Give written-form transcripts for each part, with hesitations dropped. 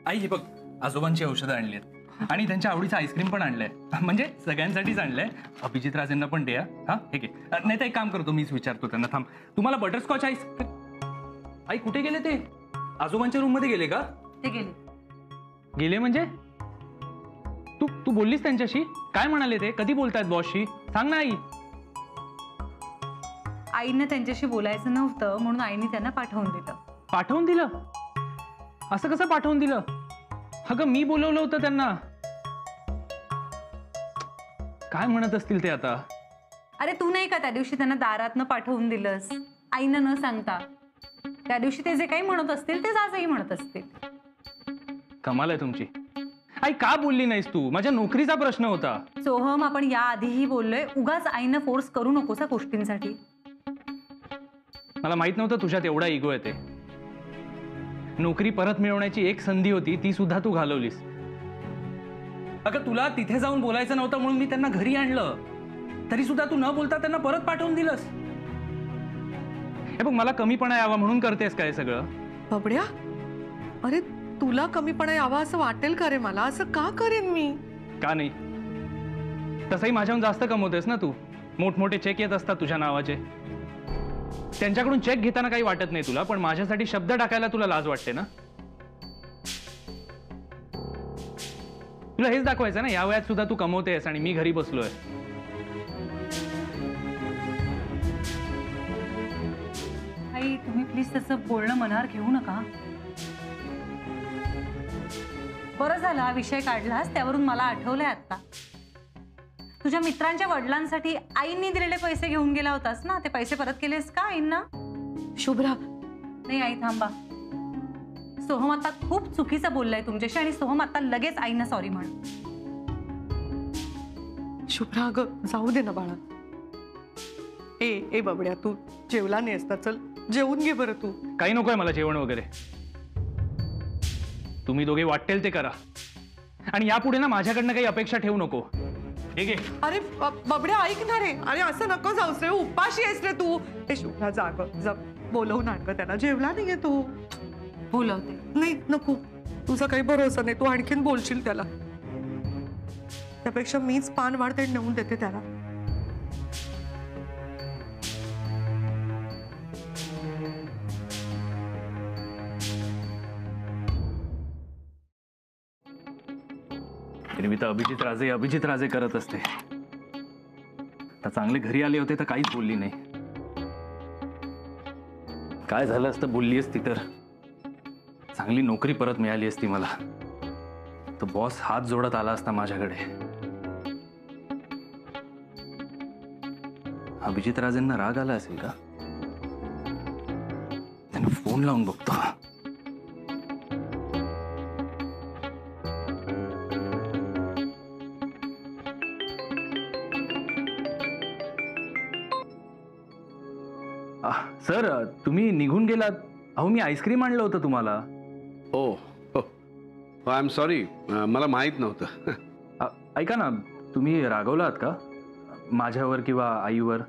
आई हे बघ, आजोबांची औषधं आणली आहेत आणि त्यांच्या आवडीचं आईस्क्रीम पण आणलंय, म्हणजे सगळ्यांसाठीच आणलंय. अभिजित राजेंना पण द्या. हा हे घे. नाही तर एक काम करतो, मीच विचारतो त्यांना. थांब, तुम्हाला बटरस्कॉच आईस्क्रीम. आई कुठे गेले ते? आजोबांच्या रूम मध्ये गेले का? ते गेले. गेले म्हणजे? तू तू बोललीस त्यांच्याशी? काय म्हणाले ते? कधी बोलतायत बॉसशी? सांग ना आई. आईनं त्यांच्याशी बोलायचं नव्हतं म्हणून आईने त्यांना पाठवून दिलं. पाठवून दिलं? असं कसं पाठवून दिलं? अगं मी बोलवलं होतं त्यांना. काय म्हणत असतील ते आता? अरे तू नाही का त्या दिवशी त्यांना दारातनं पाठवून दिलंस आईनं न सांगता? त्या दिवशी ते जे काही म्हणत असतील तेच आजही म्हणत असतील. कमाल आहे तुमची. आई का बोलली नाहीस तू? माझ्या नोकरीचा प्रश्न होता. सोहम, आपण या आधीही बोललोय, उगाच आईनं फोर्स करू नकोस गोष्टींसाठी. मला माहित नव्हतं तुझ्यात एवढा इगो आहे ते. नोकरी परत मिळवण्याची एक संधी होती, ती सुद्धा तू घालवलीस. अगं तुला तिथे जाऊन बोलायचं नव्हतं म्हणून मी त्यांना घरी आणलं, तरी सुद्धा तू न बोलता त्यांना परत पाठवून दिलंस. हे बघ, मला कमीपणा यावा म्हणून करतेस काय सगळं? बबड्या, अरे तुला कमीपणा यावा असं वाटेल का रे मला? असं का करेन मी? का नाही? तसंही माझ्याहून जास्त कमवतेस ना तू. मोठमोठे चेक येत असतात तुझ्या नावाचे. त्यांच्याकडून चेक घेताना काही वाटत नाही तुला, पण माझ्यासाठी शब्द टाकायला तुला लाज वाटते ना? तुला हेच दाखवायचं ना, या वयात सुद्धा तू कमवतेस आणि मी घरी बसलोय. आई तुम्ही प्लीज तसं बोलणं मनावर घेऊ नका. बरं झालं हा विषय काढलास, त्यावरून मला आठवलंय आता. तुझ्या मित्रांच्या वडिलांसाठी आईंनी दिलेले पैसे घेऊन गेला होतास ना, ते पैसे परत केलेस का आईंना? शुभ्रा, नाही आई थांबा. सोहम आता खूप चुकीचं बोललाय तुमच्याशी आणि सोहम आता लगेच आईंना सॉरी म्हण. शुभ्रा अगं जाऊ दे ना बाळा. ए बबड्या, तू जेवला नाही असता, चल जेवून घे बरं तू. काही नकोय मला जेवण वगैरे. तुम्ही दोघे वाटेल ते करा आणि यापुढे ना माझ्याकडनं काही अपेक्षा ठेवू नको. हे घे. अरे बबड्या ऐक ना रे, अरे असं नको जाऊस रे, उपाशी आहेस रे तू. ए शुभ्रा जाग, बोलवून आण गं त्याला. जेवला नाहीये तू? बोलवते. नाही नको, तुझा काही भरोसा नाही, तू आणखीन बोलशील त्याला. त्यापेक्षा मीच पान वाढते नेऊन देते त्याला. मी तर अभिजित राजे करत असते. तर चांगले घरी आले होते तर काहीच बोलली नाही. काय झालं असतं बोलली असती तर चांगली नोकरी परत मिळाली असती मला, तर बॉस हात जोडत आला असता माझ्याकडे. अभिजित राजेंना राग आला असेल का? त्यांना फोन लावून बघतो. सर तुम्ही निघून गेलात. अहो मी आईस्क्रीम आणलं होतं तुम्हाला. हो हो, आय एम सॉरी, मला माहित नव्हतं. ऐका ना, तुम्ही रागवलात का माझ्यावर किंवा आईवर?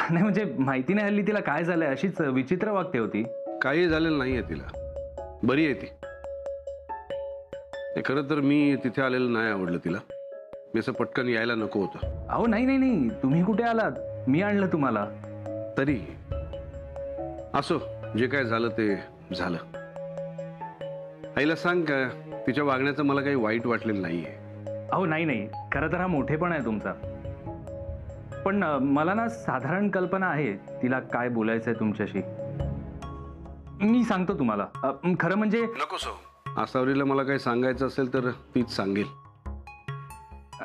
नाही म्हणजे माहिती नाही हल्ली तिला काय झालंय, अशीच विचित्र वागते होती. काही झालेलं नाहीये तिला, बरी आहे ती. खरं तर मी तिथे आलेलं नाही आवडलं तिला. मी असं पटकन यायला नको होतं. अहो नाही नाही नाही, तुम्ही कुठे आलात? मी आणलं तुम्हाला. तरी असो, जे काय झालं ते झालं. आईला सांग का तिच्या वागण्याचं मला काही वाईट वाटलेलं नाहीये. अहो नाही नाही, खरं तर हा मोठेपणा आहे तुमचा. पण मला ना साधारण कल्पना आहे तिला काय बोलायचंय तुमच्याशी. मी सांगतो तुम्हाला. खरं म्हणजे नको सो, आसावरीला मला काही सांगायचं असेल तर तीच सांगेल.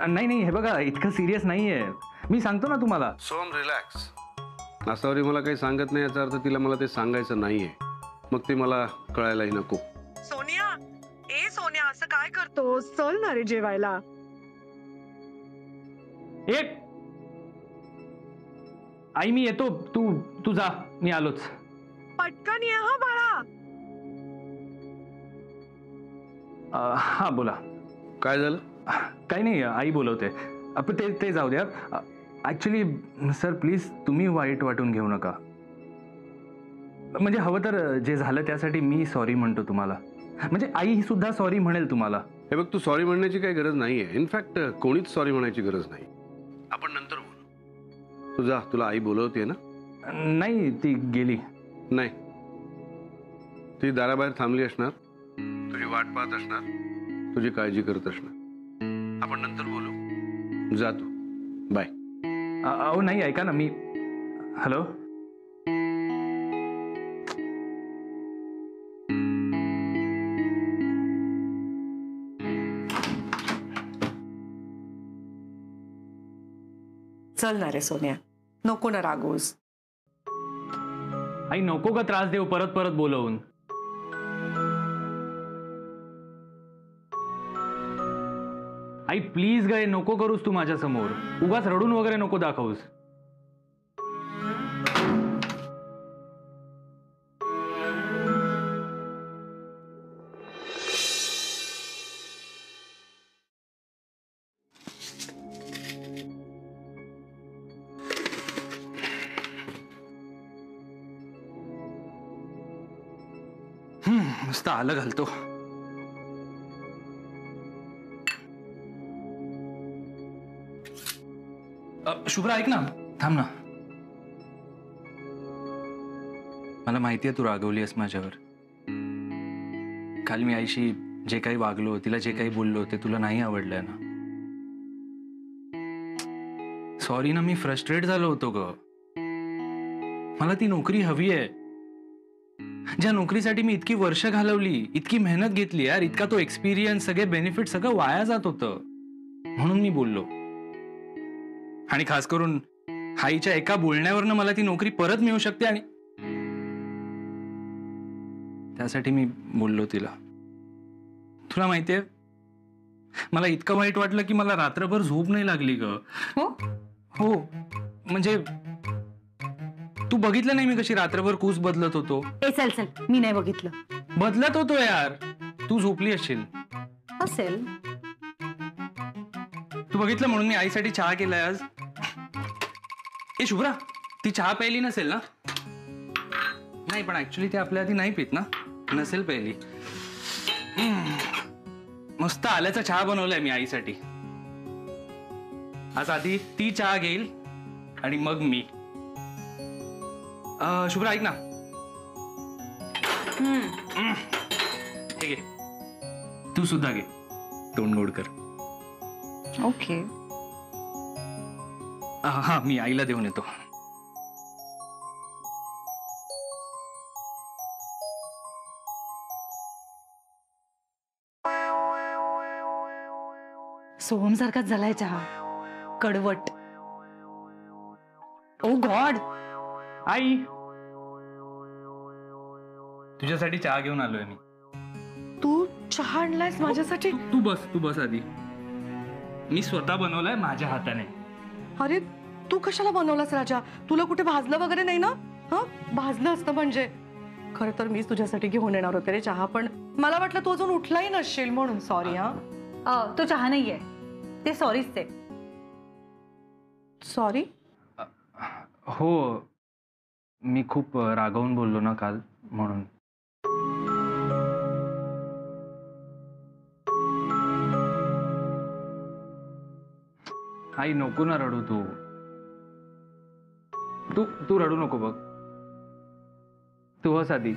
नाही नाही, हे बघा इतकं सिरियस नाहीये, मी सांगतो ना तुम्हाला. सोम रिलॅक्स. आसावरी मला काही सांगत नाही याचा अर्थ तिला मला ते सांगायचं नाहीये, मग ते मला कळायलाही नको. सोनिया, ए सोनिया, असं काय करतो? चल ना रे जेवायला. एक आई मी येतो, तू जा, मी आलोच. पटकन ये हा बाळा. हा बोला. काय झालं? काही नाही, आई बोलवते. ते जाऊ द्या. ऍक्च्युली सर प्लीज तुम्ही वाईट वाटून घेऊ नका. म्हणजे हवं तर जे झालं त्यासाठी मी सॉरी म्हणतो तुम्हाला. म्हणजे आई सुद्धा सॉरी म्हणेल तुम्हाला. हे बघ, तू सॉरी म्हणण्याची काही गरज नाहीये. इनफॅक्ट कोणीच सॉरी म्हणायची गरज नाही. आपण नंतर बोलू. तू जा, तुला आई बोलवते ना. नाही, ती गेली. नाही, ती दाराबाहेर थांबली असणार, तुझी वाट पाहत असणार, तुझी काळजी करत असणार. आपण नंतर बोलू. जा तू. बाय. अहो नाही, ऐका ना, मी हॅलो. चल ना रे सोन्या, नको ना रागवूस. आई नको का त्रास देऊ परत परत बोलवून. आई प्लीज गे, नको करूस तू माझ्या समोर. उगाच रडून वगैरे नको दाखवूस. मस्त आलं घालतो. शुभ्रा ऐक ना, थांब ना. मला माहितीये तू रागवली आहेस माझ्यावर. काल मी आईशी जे काही वागलो, तिला जे काही बोललो ते तुला नाही आवडलंय ना. सॉरी ना, मी फ्रस्ट्रेट झालो होतो ग. मला ती नोकरी हवी आहे, ज्या नोकरीसाठी मी इतकी वर्ष घालवली, इतकी मेहनत घेतली यार, इतका तो एक्सपिरियन्स, सगळे बेनिफिट सगळं वाया जात होतं. म्हणून मी बोललो. आणि खास करून आईच्या एका बोलण्यावरनं मला ती नोकरी परत मिळू शकते, आणि त्यासाठी मी बोललो तिला. तुला माहितीये, मला इतकं वाईट वाटलं की मला रात्रभर झोप नाही लागली ग. हो, म्हणजे तू बघितलं नाही मी कशी रात्रभर कूस बदलत होतो. ए चल चल, मी नाही बघितलं. बदलत होतो यार. तू झोपली असशील. असेल. तू बघितलं म्हणून मी आईसाठी चहा केलाय आज. ए शुभ्रा, ती चहा प्यायली नसेल ना. नाही पण ऍक्च्युली ती आपल्या आधी नाही पित ना. नसेल प्यायली. मस्त आल्याचा चहा बनवलाय मी आईसाठी. आज आधी ती चहा घेईल आणि मग मी. शुभ्रा ऐक ना. हे घे, तू सुद्धा घे. तोंड गोड कर. ओके. हा, मी आईला देऊन येतो. सोहम सारखाच झालाय चहा. कडवट. ओ गॉड. आई, तुझ्यासाठी चहा घेऊन आलोय मी. तू चहा आणलायस माझ्यासाठी? तू बस आधी. मी स्वतः बनवलाय माझ्या हाताने. अरे तू कशाला बनवलास राजा? तुला कुठे भाजलं वगैरे नाही ना? हा, भाजलं असतं म्हणजे. खरं तर मीच तुझ्यासाठी घेऊन येणार होते रे चहा, पण मला वाटलं तू अजून उठलाही नसशील म्हणून. सॉरी. हा, तो चहा नाहीये, ते सॉरीच ते. सॉरी? हो, मी खूप रागावून बोललो ना काल, म्हणून. आई नको ना रडू. तू रडू नको. बघ, तू हस आधी.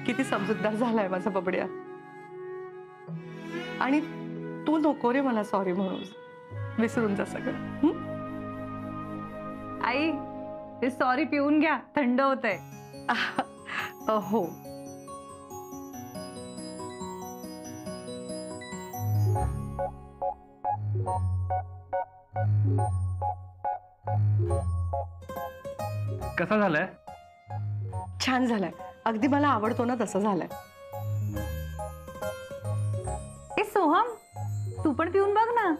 किती समजूतदार झालाय माझा बबड्या. आणि तू नको रे मला सॉरी म्हणून. विसरून जा सगळं. आई, ते सॉरी पिऊन घ्या, थंड होतंय. हो. कसा झालाय? छान झालाय. अगदी मला आवडतो ना तसं झालंय. ए सोहम, तू पण पिऊन बघ ना.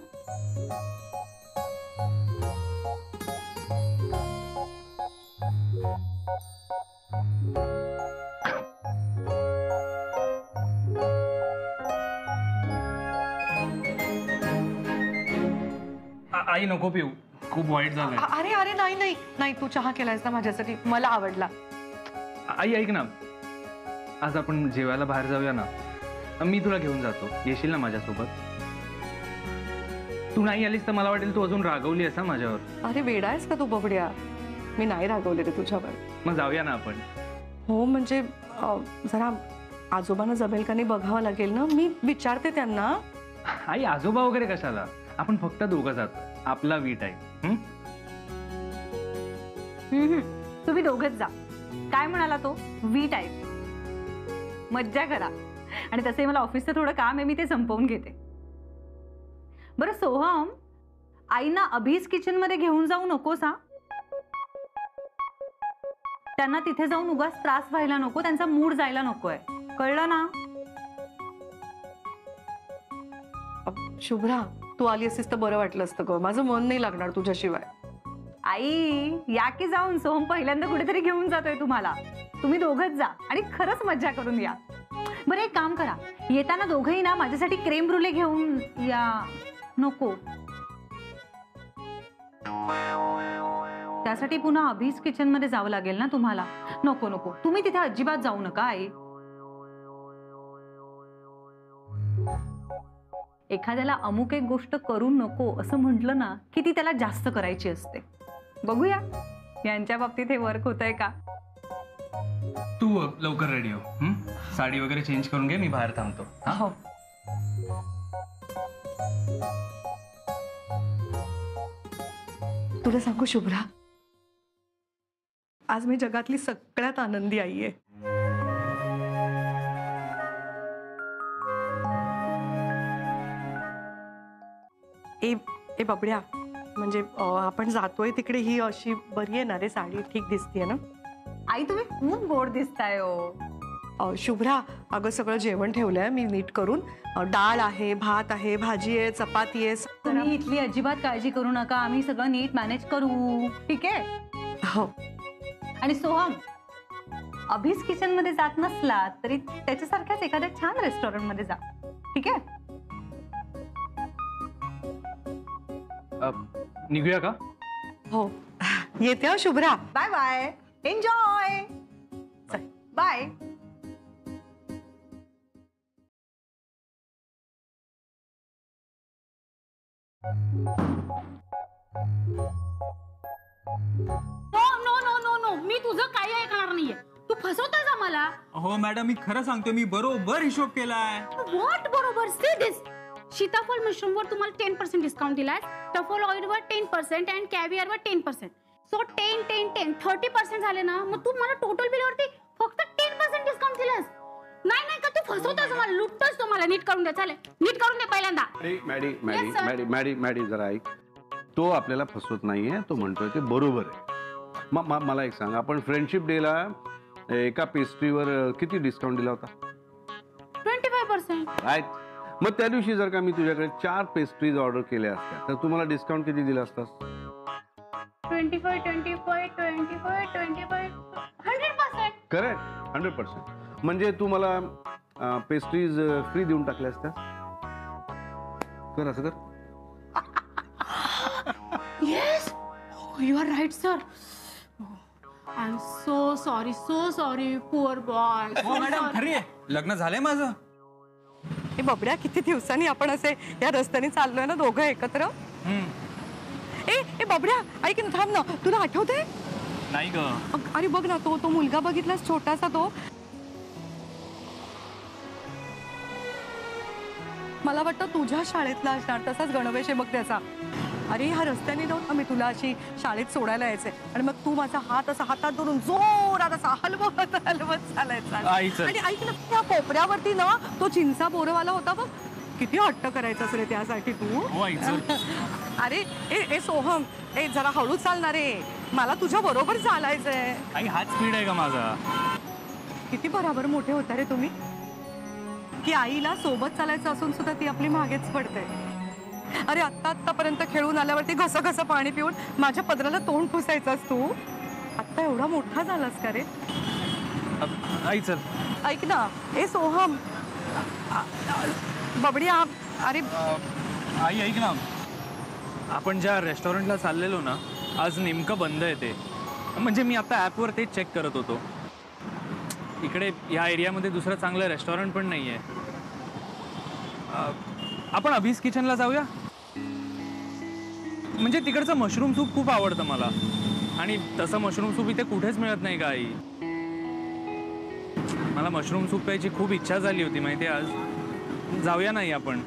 आई नको पिऊ, खूप वाईट झालंय. अरे अरे नाही नाही नाही, तू चहा केलायस ना माझ्यासाठी, मला आवडला. आई ऐक ना, आज आपण जेवायला बाहेर जाऊया ना. मी तुला घेऊन जातो, येशील ना माझ्यासोबत? तू नाही आलीस तर मला वाटेल तू अजून रागवली असा माझ्यावर. अरे वेडा आहेस का तू बबड्या? मी नाही रागवले रे तुझ्यावर. मग जाऊया ना आपण. हो म्हणजे जरा आजोबांना जमेल का नाही बघावं लागेल ना. मी विचारते त्यांना. आई आजोबा वगैरे कशाला, आपण फक्त दोघं जातो, आपला वीट आहे. तुम्ही दोघच जा. काय म्हणाला तो? वी टाईप. मज्जा करा. आणि तसे मला ऑफिसचं थोडं काम आहे, मी ते संपवून घेते. बरं सोहम, आईना अभीज किचन मध्ये घेऊन जाऊ नकोस हा. त्यांना तिथे जाऊन उगाच त्रास व्हायला नको, त्यांचा मूड जायला नकोय, कळलं ना? शुभ्रा, तू आली असतीस तर बरं वाटलं असतं ग. माझं मन नाही लागणार तुझ्याशिवाय. आई या की जाऊन. सोहम पहिल्यांदा कुठेतरी घेऊन जातोय तुम्हाला. तुम्ही दोघच जा आणि खरंच मज्जा करून या. बरं एक काम करा, येताना दोघंही ना माझ्यासाठी क्रीम ब्रुले घेऊन या. नको, त्यासाठी पुन्हा अभीज किचन मध्ये जावं लागेल ना तुम्हाला. नको नको, तुम्ही तिथे अजिबात जाऊ नका आई. एखाद्याला अमुक एक गोष्ट करू नको असं म्हटलं ना की ती त्याला जास्त करायची असते. बघूया यांच्या बाबतीत हे वर्क होतंय का. तू लवकर रेडी हो. साडी वगैरे चेंज करून घे, मी बाहेर थांबतो. हो. तुला सांगू शुभ्रा, आज मी जगातली सगळ्यात आनंदी आई आहे. ए बबड्या, म्हणजे आपण जातोय तिकडे ही अशी बरी आहे ना रे साडी? ठीक दिसतीये ना? आई तुम्ही खूप गोड दिसताय हो. शुभ्रा, अगं सगळं जेवण ठेवलंय मी नीट करून. डाळ आहे, भात आहे, भाजी आहे, चपाती आहे. तुम्ही इथली अजिबात काळजी करू नका, आम्ही सगळं नीट मॅनेज करू. ठीक आहे? हो. आणि सोहम, अभीज किचन मध्ये जात नसला तरी त्याच्यासारख्याच एखाद्या छान रेस्टॉरंट मध्ये जा. ठीक आहे? निघूया का? हो, येते हो Shubhra. Bye bye, enjoy. Bye. No no no no, मी तुझं काही ऐकणार नाहीये. तू फसवतोय का मला? हो मॅडम, मी खरं सांगतो, मी बरोबर हिशोब केलाय. व्हॉट बरोबर? See this. सीताफळ मशरूमवर तुम्हाला 10% डिस्काउंट दिलाय, टफल ऑइलवर 10% आणि कॅव्हिअरवर 10%. सो 10 10 10 30% झाले ना. मग तू मला टोटल बिलवरती फक्त 10% डिस्काउंट दिलास. नाही नाही का तू फसवतोस मला, लुटतोस तो मला. नीट करून दे. चालेल, नीट करून दे पहिल्यांदा. Maddy Maddy Yes, sir. Maddy Maddy Maddy जरा ऐक. तो आपल्याला फसवत नाहीये, तो म्हणतोय ते बरोबर आहे. मला एक सांग, आपण फ्रेंडशिप डेला एका पेस्ट्रीवर किती डिस्काउंट दिला होता? 25%. राईट. मग त्या दिवशी जर का मी तुझ्याकडे 4 पेस्ट्रीज ऑर्डर केल्या असत्या तर तुम्हाला डिस्काउंट किती दिला असतास? 25 25 25 25 100%. करेक्ट, 100%. म्हणजे तू मला पेस्ट्रीज फ्री देऊन टाकल्या असत्या. कर असं कर. Yes, you are right, sir. I'm so sorry, poor boy. हो मॅडम, खरी आहे, लग्न झालंय माझं. हे बबड्या, किती दिवसांनी आपण असे या रस्त्याने चाललोय ना दोघं एकत्र. ए बबड्या, ऐक ना, थांब ना. तुला आठवते? नाही ग. अरे बघ ना, तो मुलगा बघितलास छोटासा तो. मला वाटतं तुझ्या शाळेतला असणार तसाच गणवेश आहे बघ त्याचा. अरे ह्या रस्त्याने नव्हतं मी तुला अशी शाळेत सोडायला यायचे आणि मग तू माझा हात असा हातात धरून जोरात असा हलवत चालायचा. आणि ऐक ना, त्या कोपऱ्यावरती ना तो चिंचा बोरवाला होता बघ. किती हट्ट करायचं रे त्यासाठी तू. अरे ए सोहम, जरा हळू चालणार रे, मला तुझ्या बरोबर चालायचंय. आई हाच स्पीड आहे का माझा? किती बरोबर मोठे होता रे तुम्ही, की आईला सोबत चालायचं असून सुद्धा ती आपली मागेच पडते. अरे आत्तापर्यंत खेळून आल्यावरती घसं पाणी पिऊन माझ्या पदराला तोंड पुसायचास तू. आत्ता एवढा मोठा झालास का रे? आई चल. ऐक ना, ए सोहम, बबड्या, अरे आई ऐक ना, आपण ज्या रेस्टॉरंटला चाललेलो ना, आज नेमकं बंद आहे ते. म्हणजे मी आता ॲपवर तेच चेक करत होतो. इकडे या एरियामध्ये दुसरं चांगलं रेस्टॉरंट पण नाही आहे. आपण अभीस किचनला जाऊया. म्हणजे तिकडचं मशरूम सूप खूप आवडतं मला, आणि तसं मशरूम सूप इथे कुठेच मिळत नाही का आई. मला मशरूम सूप प्यायची खूप इच्छा झाली होती माहिती आहे. आज जाऊया नाही आपण.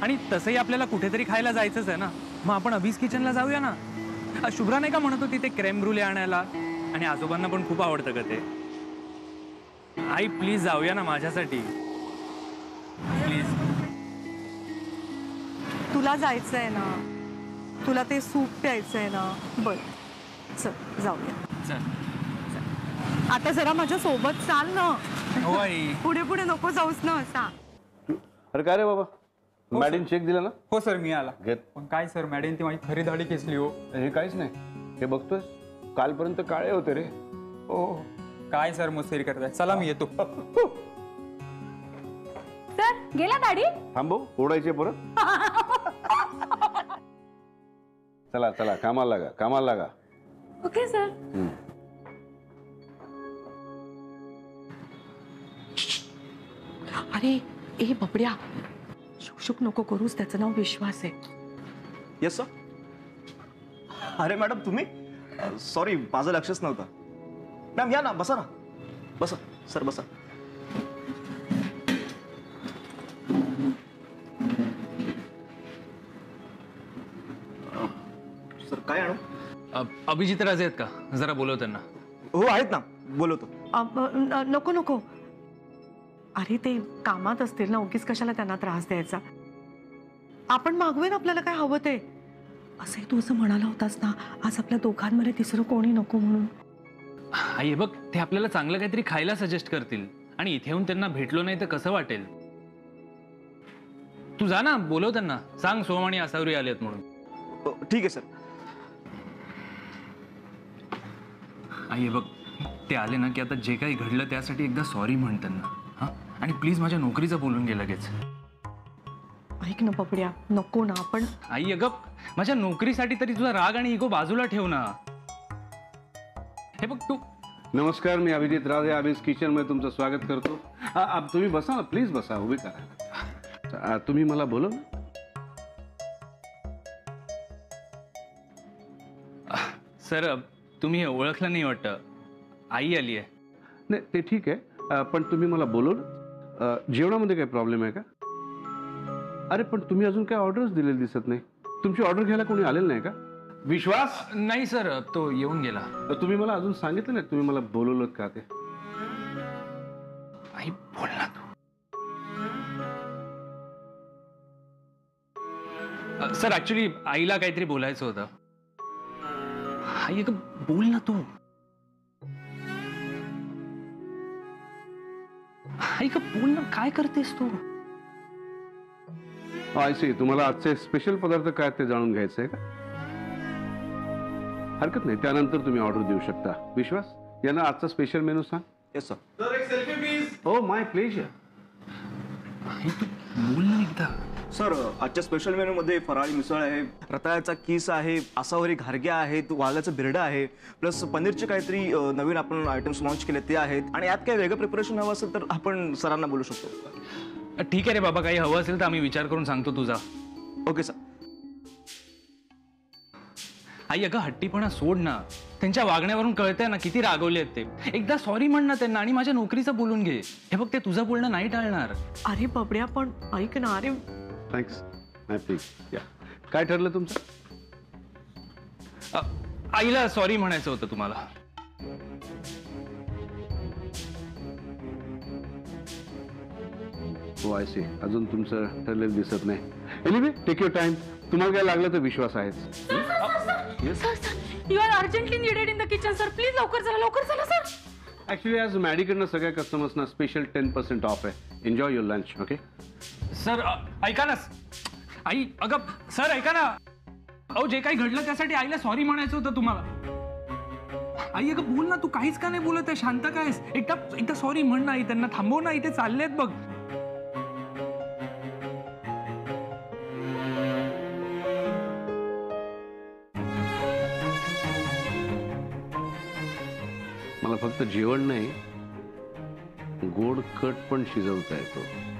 आणि तसंही आपल्याला कुठेतरी खायला जायचंच आहे ना, मग आपण अभीस किचनला जाऊया ना. शुभ्रा नाही का म्हणत होती ते क्रेम ब्रुले आणायला, आणि आजोबांना पण खूप आवडतं का ते. आई प्लीज जाऊया ना माझ्यासाठी प्लीज. तुला जायचंय ना, तुला ते सूप प्यायचंय ना. बरं चल जाऊया. चल. आता जरा माझ्या सोबत चाल ना. हो आई. पुढे पुढे नको जाऊस ना असा. अरे काय रे बाबा, मॅडीन चेक दिला ना? हो सर मी आला. घेत. पण काय सर, मॅडम ती माझी खरी दाढी खेचली हो. हे काहीच नाही, हे बघतोय कालपर्यंत काळे होते रे. हो काय सर मुसेरी करताय. चला मी येतो. सर गेला दाढी. थांबव, ओढायचे परत. चला चला, कामाला लागा, कामाला लागा. Okay sir. अरे ए बबड्या, शुकशुक नको करूस, त्याचं नाव विश्वास आहे. Yes sir. अरे मॅडम तुम्ही, सॉरी माझं लक्षच नव्हतं. मॅम या ना, बसा ना, बसा सर बसा. सर काय आणू? अभिजित राजे आहेत का? जरा बोलव त्यांना. हो आहेत ना, बोलवतो. नको नको. अरे ते कामात असतील ना, उगीच कशाला त्यांना त्रास द्यायचा. आपण मागवेन आपल्याला काय हवं ते. असंही तू असं म्हणाला होतास ना, आज आपल्या दोघांमध्ये तिसरं कोणी नको म्हणून. आई हे बघ, ते आपल्याला चांगलं काहीतरी खायला सजेस्ट करतील, आणि इथे येऊन त्यांना भेटलो नाही तर कसं वाटेल. तू जा ना, बोलव त्यांना, सांग सोहम आणि आसावरी आलेत म्हणून. ठीक आहे सर. आई हे बघ, ते आले ना की आता जे काही घडलं त्यासाठी एकदा सॉरी म्हण त्यांना. हा, आणि प्लीज माझ्या नोकरीचं बोलून घे लगेच. ऐक ना पपड्या, नको ना. आपण आई अगं, माझ्या नोकरीसाठी तरी तुझा राग आणि इगो बाजूला ठेव ना. हे बघ तू. नमस्कार, मी अभिजित राजे, अभीस किचन मध्ये तुमचं स्वागत करतो. तुम्ही बसा ना, प्लीज बसा, उभी करा. तुम्ही मला बोलव. सर तुम्ही ओळखलं नाही वाटतं, आई आली आहे. नाही ते ठीक आहे, पण तुम्ही मला बोलवलं. जेवणामध्ये काही प्रॉब्लेम आहे का? अरे पण तुम्ही अजून काही ऑर्डर्स दिलेली दिसत नाही. तुमची ऑर्डर घ्यायला कोणी आलेलं नाही का? विश्वास नाही सर, तो येऊन गेला. तुम्ही मला अजून सांगितलं नाही तुम्ही मला बोलवलं का ते. आई बोल ना तू. सर ऍक्च्युली आईला काहीतरी बोलायचं होतं. आई अगं बोल ना तू. आई का बोल ना, काय करतेस तू? आय सी, तुम्हाला आजचे स्पेशल पदार्थ काय ते जाणून घ्यायचंय का? हरकत नाही, त्यानंतर तुम्ही ऑर्डर देऊ शकता. विश्वास, यांना आजचा स्पेशल मेनू सांग. Yes sir. हो माय प्लेजर. आई तू बोल ना एकदा. सर आजच्या स्पेशल मेनूमध्ये फराळी मिसळ आहे, रताळ्याचा किस आहे, आसावरी घारग्या आहेत, वालाचं बिरडं आहे, प्लस पनीरचे काहीतरी नवीन आपण आयटम्स लॉन्च केले ते आहेत. आणि यात काही वेगळं प्रिपरेशन हवं असेल तर आपण सरांना बोलू शकतो. ठीक आहे रे बाबा, काही हवं असेल तर आम्ही विचार करून सांगतो तुझा. Okay sir. आई अगं हट्टीपणा सोड ना. त्यांच्या वागण्यावरून कळतंय ना किती रागवले आहेत ते. एकदा सॉरी म्हण ना त्यांना, आणि माझ्या नोकरीचं बोलून घे. हे बघ, ते तुझं बोलणं नाही टाळणार. अरे बबड्या पण ऐक ना. अरे थँक्स. My please. या, काय ठरलं तुमचं? आईला सॉरी म्हणायचं होतं तुम्हाला. हो आय सी, अजून तुमचं ठरलेलं दिसत नाही. Anyway take your time. तुम्हाला काय लागलं तर विश्वास आहेच. You are urgently needed in the kitchen sir. Please लवकर चला, लवकर चला सर. ऍक्च्युली आज मॅडीकडनं सगळ्या कस्टमर्सना स्पेशल 10% ऑफ आहे. Enjoy your lunch. Okay sir ऐका ना. आई अगं सर ऐका ना. अहो जे काही घडलं त्यासाठी आईला सॉरी म्हणायचं होतं तुम्हाला. आई अगं बोल ना, तू काहीच का नाही बोलत आहे? शांत कायस? एकदा सॉरी म्हण ना. आई त्यांना थांबव ना, इथे चाललेत बघ. मला फक्त जेवण नाही गोड कट पण शिजवता येतो.